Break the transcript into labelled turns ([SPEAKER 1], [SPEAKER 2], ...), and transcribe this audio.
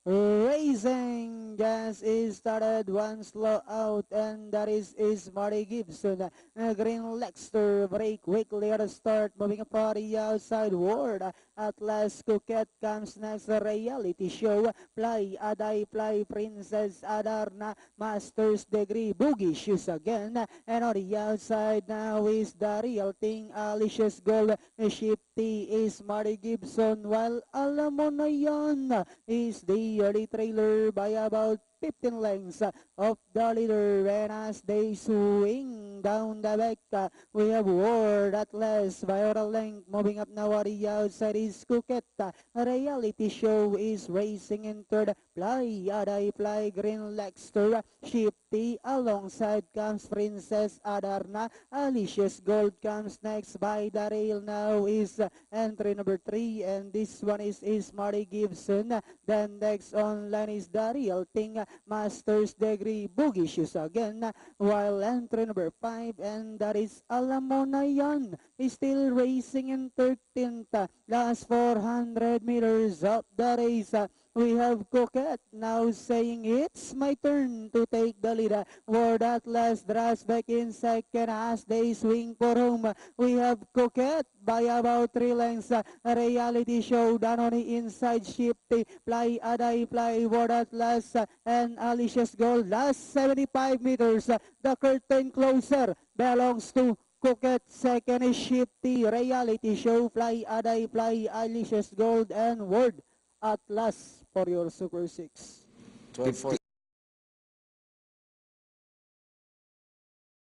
[SPEAKER 1] Racing just is started, one slow out, and that is Marty Gibson. Green Lexter break quickly at the start, moving up for the outside ward. At last, Coquette comes next, the reality show. Fly Aday, Fly Princess Adarna, Master's Degree, Boogie Shoes again. And on the outside now is the real thing, Alicia's Gold. Shifty is Marty Gibson, while alam mo na yan is the early trailer by about 15 lengths of the leader. And as they swing down the back, we have Ward at last by a length. Moving up now at the outside is Coquette. Reality show is racing in third. Fly, Aday, Fly, Green Lexter, Shifty. Alongside comes Princess Adarna. Alicia's Gold comes next. By the rail now is entry number 3, and this one is Marty Gibson. Then next on line is the real thing, Master's Degree, Boogie Shoes again. While entry number 5, and that is alam mo na yan, is still racing in 13th. Last 400 meters of the race. We have Coquette now saying it's my turn to take the lead. Ward at last draws back in second as they swing for home. We have Coquette by about 3 lengths. Reality show down on the inside. Shifty, Fly Aday, Fly Ward at last, and Alicia's Gold. Last 75 meters. The curtain closer belongs to Coquette. Second is Shifty. Reality show, Fly Aday, Fly Alicia's Gold, and Ward at last for your Super 6.
[SPEAKER 2] 12:40.